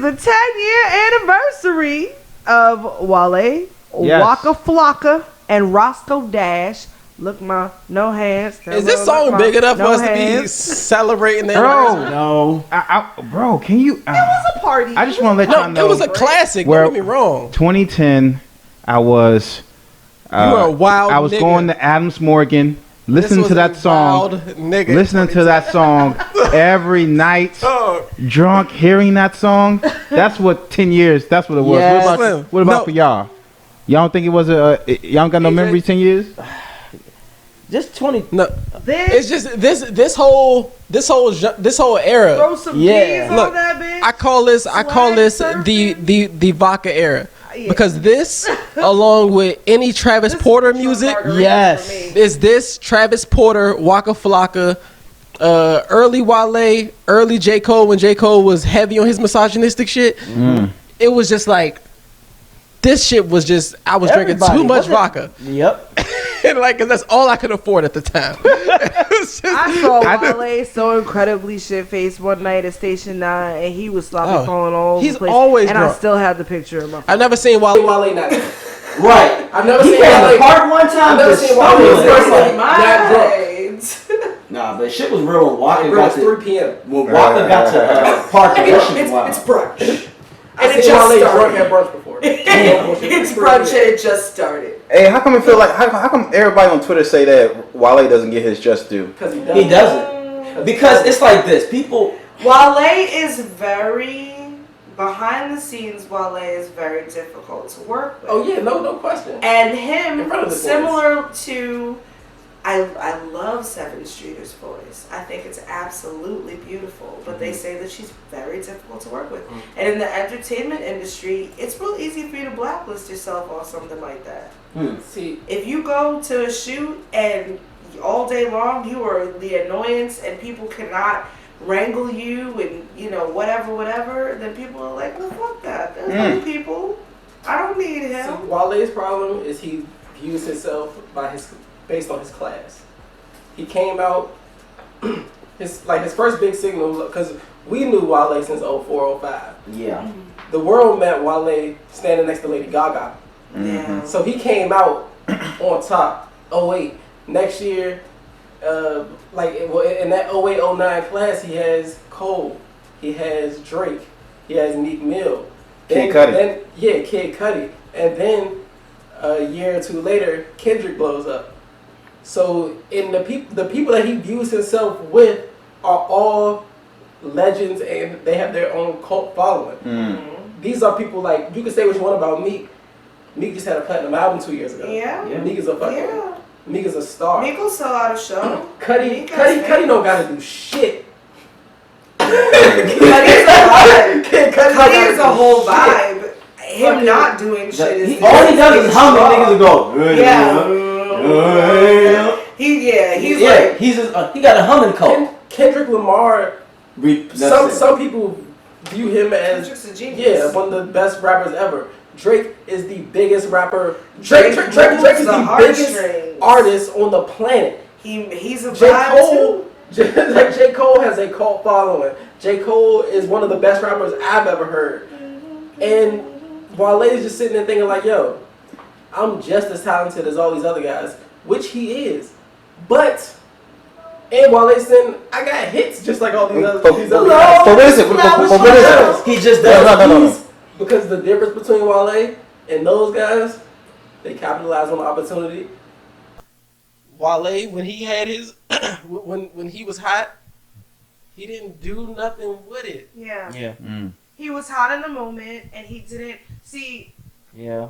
the 10-year anniversary of Wale, Yes. Waka Flocka, and Roscoe Dash. Look, ma, no hands. Is this song big enough for us to be celebrating that? Bro, No. bro, can you? It was a party. I just want to let y'all know. It was a classic. Don't get me wrong. 2010, I was. You were a wild I was nigga. going to Adams Morgan, listening to that song, listening to that song every night, drunk, hearing that song. That's what 10 years. That's what it was. Yes. What about for y'all? Y'all don't think it was y'all don't got no memory 10 years? Just 20. No, it's just this whole era. Throw some Yeah. keys Look, on that bitch. I call this the Vodka Era. Because this, along with any Travis Porter music, Yes. is this Travis Porter, Waka Flocka, early Wale, early J. Cole, when J. Cole was heavy on his misogynistic shit. It was just like, this shit was just, I was drinking too much vodka. Yep. And like, cause that's all I could afford at the time. I saw Wale so incredibly shit-faced one night at Station 9, and he was sloppy falling all over he's the place. always and drunk. I still have the picture of my phone. I've never seen Wale not drunk. Right. I've never He seen came to Wale. the park one time. I've never just seen Wale stumbling. not drunk. Nah, but shit was real when Waka It got was to 3 p.m. When Waka got to park, that shit was wild. It's brunch. And it just drunk started. at brunch before. It's brunch and it just started. Hey, how come it feel like how come everybody on Twitter say that Wale doesn't get his just due? Because He doesn't. Because it's like this. People. Wale is very behind the scenes. Wale is very difficult to work with. Oh yeah, no question. And In front him, of the similar to, I love Seven Streeter's voice. I think it's absolutely beautiful. But they say that she's very difficult to work with. And in the entertainment industry, it's real easy for you to blacklist yourself on something like that. See, If you go to a shoot and all day long you are the annoyance and people cannot wrangle you and whatever, then people are like, well, fuck that. There's other people. I don't need him. Wale's problem is he views himself based on his class. He came out his first big signal, because we knew Wale since 04, 05. Yeah. The world met Wale standing next to Lady Gaga. Yeah. So he came out on top. 08. Next year, in that 08, 09 class, he has Cole, he has Drake, he has Meek Mill. Kid Cudi. Kid Cudi. And then a year or two later, Kendrick blows up. So in the people that he views himself with are all legends, and they have their own cult following. These are people like, you can say what you want about Meek. Meek just had a platinum album 2 years ago. Yeah. Meek is a fucking Meek is a star. Meek will sell out a show. Cudi don't gotta do shit. Cudi is a whole vibe. Him not doing shit is all he does is hum and niggas go. He got a humming coat. Kendrick Lamar. Some people view him as one of the best rappers ever. Drake is the biggest rapper. Drake is the biggest artist on the planet. He's a J. vibe Cole. J. Cole has a cult following. J. Cole is one of the best rappers I've ever heard. And Wale is just sitting there thinking like, yo, I'm just as talented as all these other guys, which he is. But and Wale's saying, I got hits just like all these other guys. But what is it? But what is it? He just does. Because the difference between Wale and those guys, they capitalize on the opportunity. Wale, when he had his, when he was hot, he didn't do nothing with it. Yeah. He was hot in the moment, and he didn't see. Yeah.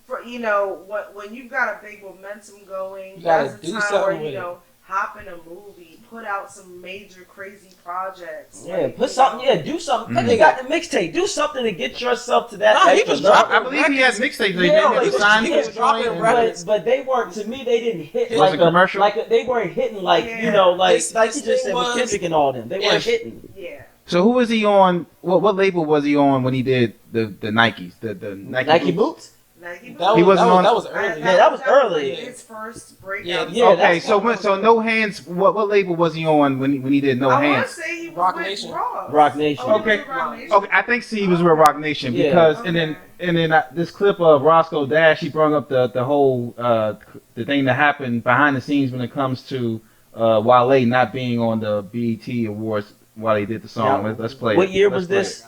When you've got a big momentum going, you gotta that's do a time something where with it. Hop in a movie, put out some major crazy projects. Yeah, put something. Yeah, do something. Cause you got the mixtape. Do something to get yourself to that. He was dropping. I believe he has mixtapes. He was dropping records, but they weren't. To me, they didn't hit It like was a commercial. they weren't hitting like like His you just said thing with Kendrick and all them. They weren't hitting. Yeah. So who was he on? What label was he on when he did the Nikes? The Nike boots. Like, He wasn't on. That was early. Yeah, that was early. His first breakout. Yeah, Okay, so No Hands. What label was he on when he did No I want Hands? to say he was Roc with Nation. Roc Nation. Oh, he was Okay. with Roc Nation? Okay, I think he was with Roc Nation Yeah. because, and then this clip of Roscoe Dash, he brought up the whole the thing that happened behind the scenes when it comes to Wale not being on the BET Awards while he did the song. Yeah. Let's play it. What year was this?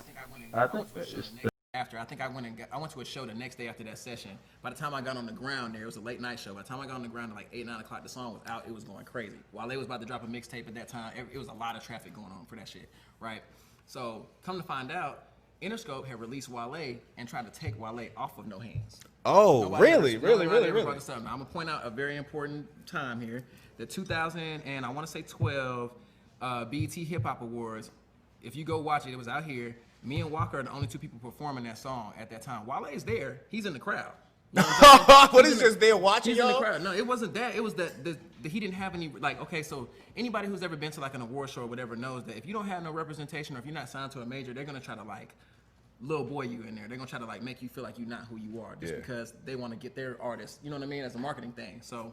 I think it's after. I think I went to a show the next day after that session. By the time I got on the ground there, it was a late night show. By the time I got on the ground at like 8, 9 o'clock, the song was out. It was going crazy. While they was about to drop a mixtape at that time, it was a lot of traffic going on for that shit, right? So come to find out, Interscope had released Wale and tried to take Wale off of No Hands. Oh, really? Now, I'm gonna point out a very important time here: the 2000 and I want to say 12 BET Hip Hop Awards. If you go watch it, it was out here. Me and Walker are the only two people performing that song at that time. Wale is there; he's in the crowd. You know what is just there watching He's y'all? in the crowd. No, it wasn't that. It was that he didn't have any, like, okay, so anybody who's ever been to like an award show or whatever knows that if you don't have no representation or if you're not signed to a major, they're gonna try to like little boy you in there. They're gonna try to like make you feel like you're not who you are just because they want to get their artist. You know what I mean? As a marketing thing. So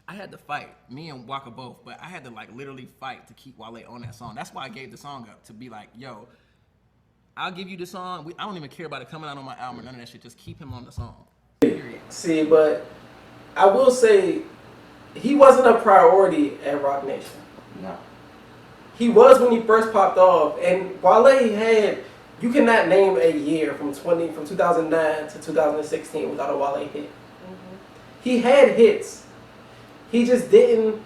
I had to fight, me and Walker both, but I had to like literally fight to keep Wale on that song. That's why I gave the song up, to be like, yo, I'll give you the song. I don't even care about it coming out on my album or none of that shit. Just keep him on the song. Period. See, but I will say he wasn't a priority at Roc Nation. No. He was when he first popped off, and Wale had, you cannot name a year from 2009 to 2016 without a Wale hit. Mm-hmm. He had hits. He just didn't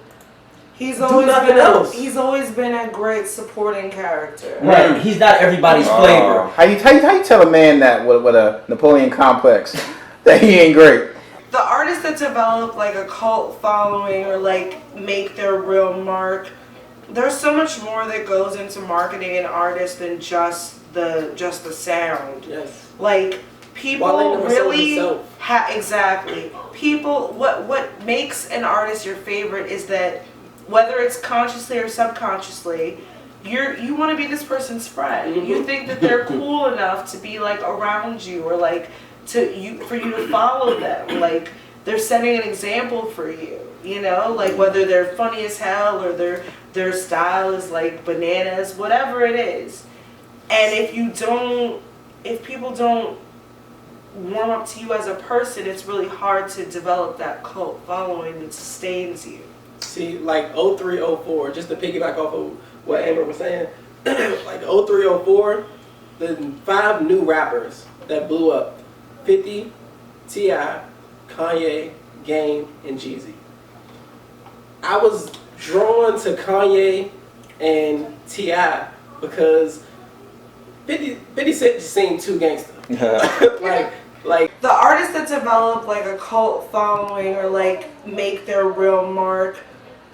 He's do always nothing been else. He's always been a great supporting character. Right. He's not everybody's flavor. How you tell a man that with a Napoleon complex that he ain't great? The artists that develop like a cult following or like make their real mark, there's so much more that goes into marketing an artist than just the sound. Yes. Like people Wale never sold really himself. exactly. People what makes an artist your favorite is that whether it's consciously or subconsciously, you want to be this person's friend. Mm-hmm. You think that they're cool enough to be like around you or like for you to follow them. Like they're setting an example for you. You know, like whether they're funny as hell or their style is like bananas, whatever it is. And if people don't warm up to you as a person, it's really hard to develop that cult following that sustains you. See, like 03, 04, just to piggyback off of what Amber was saying, like 03, 04, the 5 new rappers that blew up, 50, T.I., Kanye, Game, and Jeezy. I was drawn to Kanye and T.I. because 50 Cent just seemed too gangster. like The artists that develop like a cult following or like make their real mark,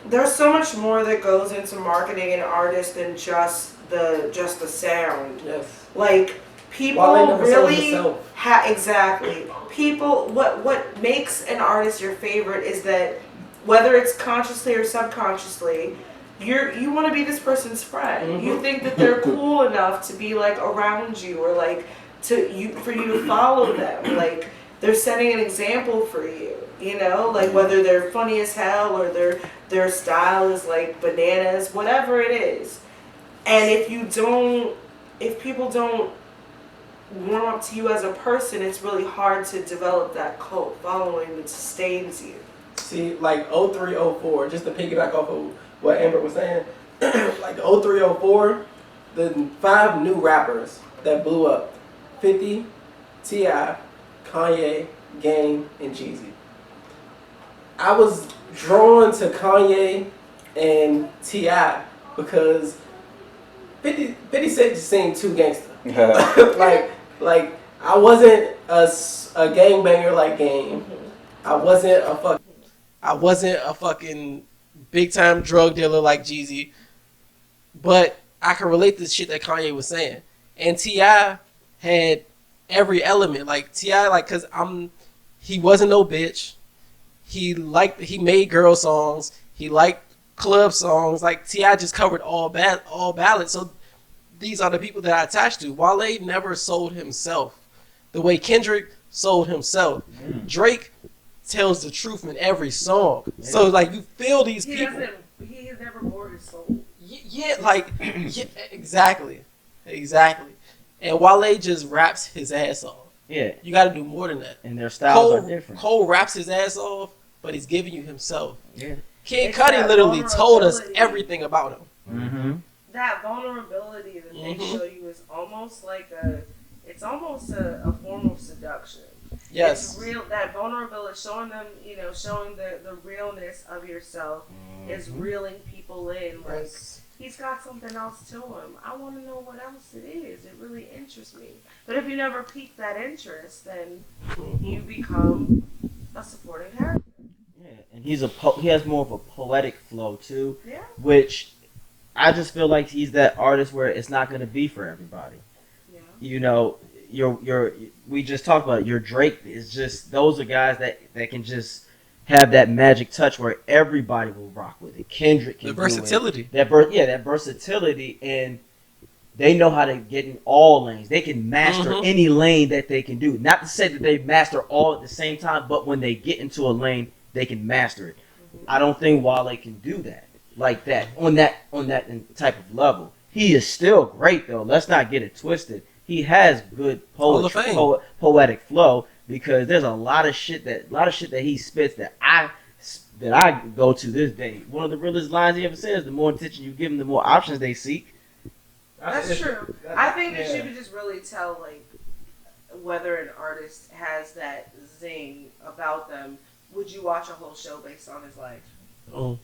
there's so much more that goes into marketing an artist than just the sound. Yes. Like people Wale never sold really himself. exactly. People what makes an artist your favorite is that whether it's consciously or subconsciously, you want to be this person's friend. Mm-hmm. You think that they're cool enough to be like around you or like for you to follow them. Like they're setting an example for you. You know, like whether they're funny as hell or their style is like bananas, whatever it is. And if people don't warm up to you as a person, it's really hard to develop that cult following that sustains you. See, like 03, 04, just to piggyback off of what Amber was saying, like 03, 04, the 5 new rappers that blew up, 50, T.I., Kanye, Game, and Jeezy. I was drawn to Kanye and T.I. because 50 Cent just seemed too gangster. like I wasn't a gangbanger like Game. I wasn't a fucking big time drug dealer like Jeezy. But I can relate to the shit that Kanye was saying. And T.I. had every element. Like T.I. like cause he wasn't no bitch. He made girl songs. He liked club songs. Like T.I. just covered all ballads. So these are the people that I attached to. Wale never sold himself the way Kendrick sold himself. Drake tells the truth in every song. So like you feel these people. He has never bore his soul. Yeah, exactly. And Wale just raps his ass off. Yeah, You got to do more than that. and their styles are different. Cole raps his ass off, but he's giving you himself. Yeah. Kid It's Cudi that literally told us vulnerability. everything about him. Mm-hmm. That vulnerability that they Mhm. show you is almost like it's almost a form of seduction. Yes. It's real, that vulnerability, showing them, showing the realness of yourself is reeling people in. Like, he's got something else to him. I want to know what else it is. It really interests me. But if you never pique that interest, then you become a supporting character. Yeah, and he has more of a poetic flow too, Yeah. which I just feel like he's that artist where it's not gonna be for everybody. Yeah. You know, we just talked about it. Your Drake is just those are guys that can just have that magic touch where everybody will rock with it. Kendrick can The do versatility. it. That versatility, and they know how to get in all lanes. They can master any lane that they can do. Not to say that they master all at the same time, but when they get into a lane, they can master it. I don't think Wale can do that like that on that type of level. He is still great though. Let's not get it twisted. He has good Hall of Fame. poetic flow because there's a lot of shit that he spits that I go to this day. One of the realest lines he ever says: "The more attention you give them, the more options they seek." That's true. I think that you can just really tell, like, whether an artist has that zing about them. Would you watch a whole show based on his life? Oh.